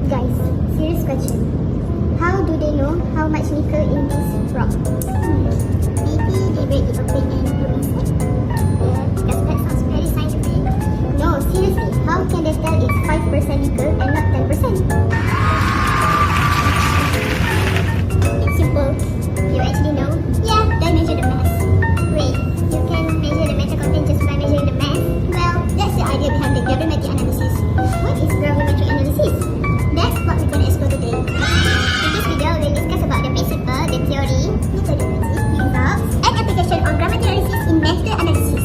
Guys, serious question. How do they know how much nickel in this rock? Maybe they break it open and put inside? Yeah, because that sounds very scientific. No, seriously, how can they tell it's 5% nickel and not 10%? It's simple. You actually know? Yeah, then measure the mass. Wait, you can measure the metal content just by measuring the mass? Well, that's the idea behind the gravimetric analysis. What is gravimetric analysis? That's what we're going to explore today. In this video, we'll discuss about the principle, the theory, methodology, results, and application of gravimetric analysis in metal analysis.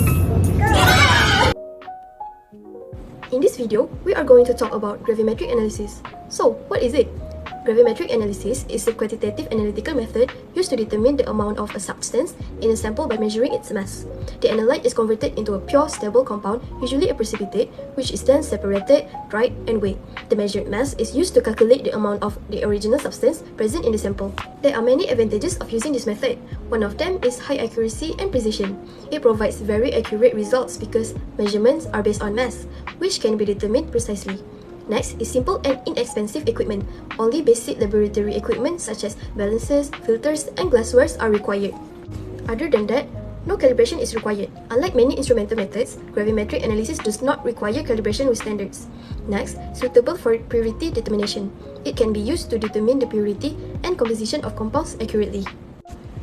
In this video, we are going to talk about gravimetric analysis. So, what is it? Gravimetric analysis is a quantitative analytical method used to determine the amount of a substance in a sample by measuring its mass. The analyte is converted into a pure stable compound, usually a precipitate, which is then separated, dried, and weighed. The measured mass is used to calculate the amount of the original substance present in the sample. There are many advantages of using this method. One of them is high accuracy and precision. It provides very accurate results because measurements are based on mass, which can be determined precisely. Next is simple and inexpensive equipment. Only basic laboratory equipment such as balancers, filters, and glasswares are required. Other than that, no calibration is required. Unlike many instrumental methods, gravimetric analysis does not require calibration with standards. Next, suitable for purity determination. It can be used to determine the purity and composition of compounds accurately.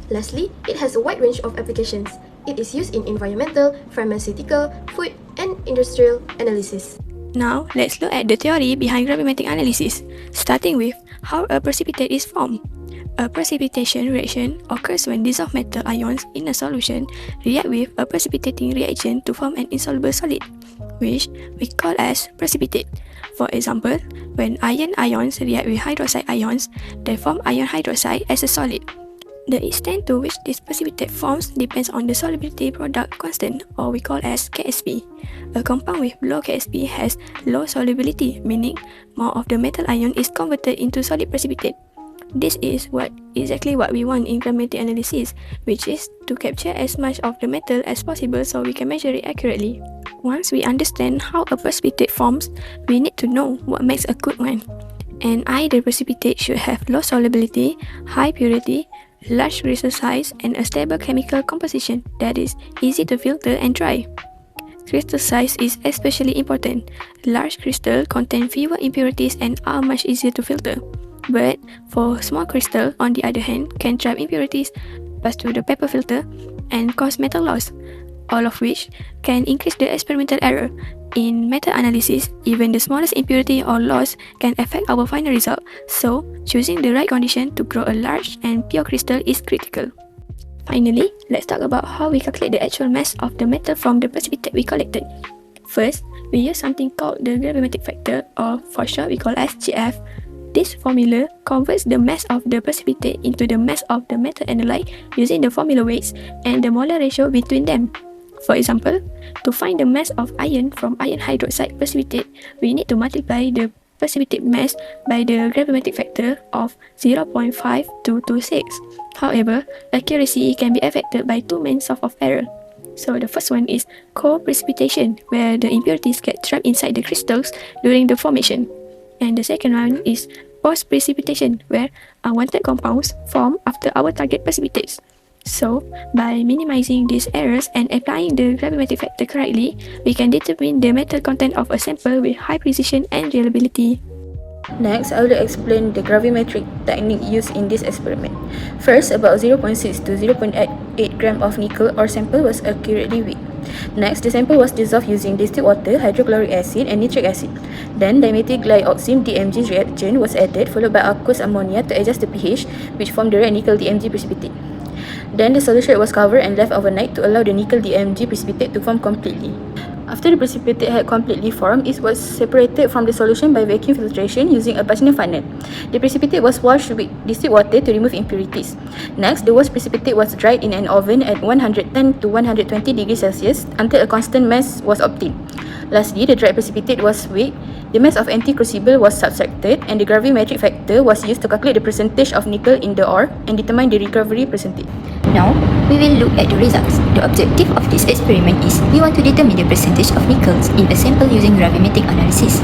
Lastly, it has a wide range of applications. It is used in environmental, pharmaceutical, food, and industrial analysis. Now, let's look at the theory behind gravimetric analysis, starting with how a precipitate is formed. A precipitation reaction occurs when dissolved metal ions in a solution react with a precipitating reagent to form an insoluble solid, which we call as precipitate. For example, when iron ions react with hydroxide ions, they form iron hydroxide as a solid. The extent to which this precipitate forms depends on the solubility product constant, or we call as Ksp. A compound with low Ksp has low solubility, meaning more of the metal ion is converted into solid precipitate. This is exactly what we want in gravimetric analysis, which is to capture as much of the metal as possible so we can measure it accurately. Once we understand how a precipitate forms, we need to know what makes a good one. An ideal precipitate should have low solubility, high purity, large crystal size, and a stable chemical composition that is easy to filter and dry. Crystal size is especially important. Large crystals contain fewer impurities and are much easier to filter. But for small crystal, on the other hand, can trap impurities, pass through the paper filter, and cause metal loss, all of which can increase the experimental error. In metal analysis, even the smallest impurity or loss can affect our final result, so choosing the right condition to grow a large and pure crystal is critical. Finally, let's talk about how we calculate the actual mass of the metal from the precipitate we collected. First, we use something called the gravimetric factor, or for short we call as GF. This formula converts the mass of the precipitate into the mass of the metal analyte using the formula weights and the molar ratio between them. For example, to find the mass of iron from iron hydroxide precipitate, we need to multiply the precipitate mass by the gravimetric factor of 0.5226. However, accuracy can be affected by two main sources of error. So the first one is co-precipitation, where the impurities get trapped inside the crystals during the formation. And the second one is post-precipitation, where unwanted compounds form after our target precipitates. So, by minimizing these errors and applying the gravimetric factor correctly, we can determine the metal content of a sample with high precision and reliability. Next, I will explain the gravimetric technique used in this experiment. First, about 0.6 to 0.8 gram of nickel or sample was accurately weighed. Next, the sample was dissolved using distilled water, hydrochloric acid, and nitric acid. Then, dimethyl-glyoxime DMG reagent was added, followed by aqueous ammonia to adjust the pH, which formed the red nickel DMG precipitate. Then, the solution was covered and left overnight to allow the nickel DMG precipitate to form completely. After the precipitate had completely formed, it was separated from the solution by vacuum filtration using a vacuum funnel. The precipitate was washed with distilled water to remove impurities. Next, the washed precipitate was dried in an oven at 110 to 120 degrees Celsius until a constant mass was obtained. Lastly, the dried precipitate was weighed, the mass of empty crucible was subtracted, and the gravimetric factor was used to calculate the percentage of nickel in the ore and determine the recovery percentage. Now, we will look at the results. The objective of this experiment is we want to determine the percentage of nickels in a sample using gravimetric analysis.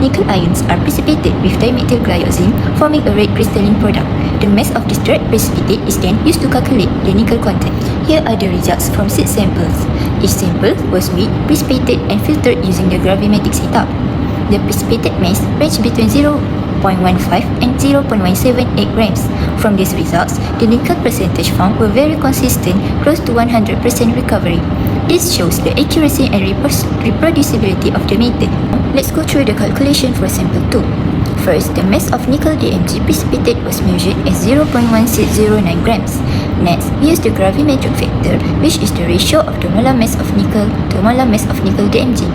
Nickel ions are precipitated with dimethyl glycine, forming a red crystalline product. The mass of this dried precipitate is then used to calculate the nickel content. Here are the results from 6 samples. Each sample was weighed, precipitated, and filtered using the gravimetric setup. The precipitate mass ranged between 0.15 and 0.178 grams. From these results, the nickel percentage found were very consistent, close to 100% recovery. This shows the accuracy and reproducibility of the method. Let's go through the calculation for sample 2. First, the mass of nickel DMG precipitate was measured as 0.1609 grams. Next, we use the gravimetric factor, which is the ratio of the molar mass of nickel to molar mass of nickel DMG.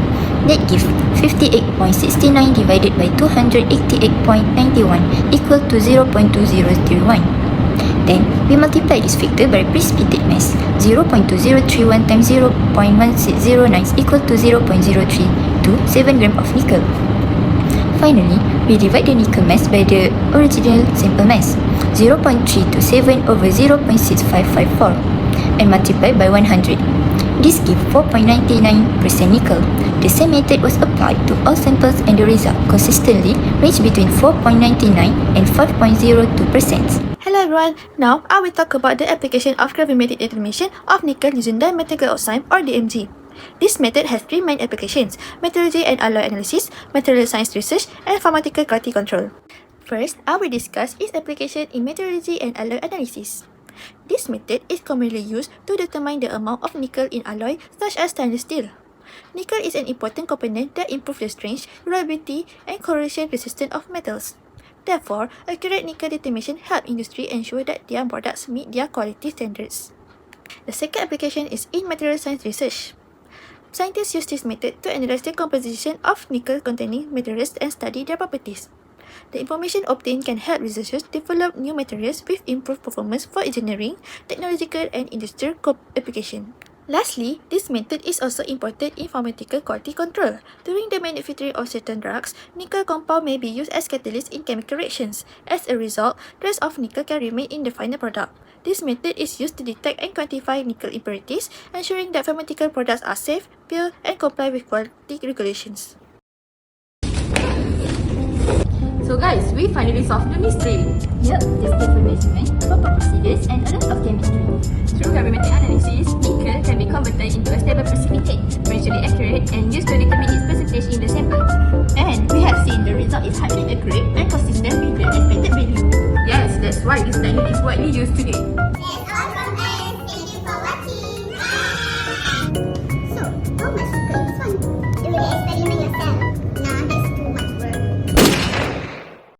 That gives 58.69 divided by 288.91 equal to 0.2031. Then, we multiply this factor by precipitate mass. 0.2031 times 0.1609 is equal to 0.032 grams of nickel. Finally, we divide the nickel mass by the original sample mass, 0.327 over 0.6554, and multiply by 100. This gives 4.99% nickel. The same method was applied to all samples and the result consistently ranged between 4.99 and 5.02%. Hello everyone, now I will talk about the application of gravimetric determination of nickel using dimethyl oxide or DMG. This method has 3 main applications: metallurgy and alloy analysis, material science research, and pharmaceutical quality control. First, I will discuss its application in metallurgy and alloy analysis. This method is commonly used to determine the amount of nickel in alloy such as stainless steel. Nickel is an important component that improves the strength, durability, and corrosion resistance of metals. Therefore, accurate nickel determination helps industry ensure that their products meet their quality standards. The second application is in material science research. Scientists use this method to analyze the composition of nickel-containing materials and study their properties. The information obtained can help researchers develop new materials with improved performance for engineering, technological, and industrial application. Lastly, this method is also important in pharmaceutical quality control. During the manufacturing of certain drugs, nickel compound may be used as catalyst in chemical reactions. As a result, trace of nickel can remain in the final product. This method is used to detect and quantify nickel impurities, ensuring that pharmaceutical products are safe, pure, and comply with quality regulations. So guys, we finally solved the mystery. Yep, the step for measurement, proper procedures, and a lot of chemistry. Through gravimetric analysis, nickel can be converted into a stable precipitate, virtually accurate, and used to determine its percentage in the sample. And we have seen the result is highly accurate and consistent with the expected value. Yes, that's why this technique is widely used today. Yes,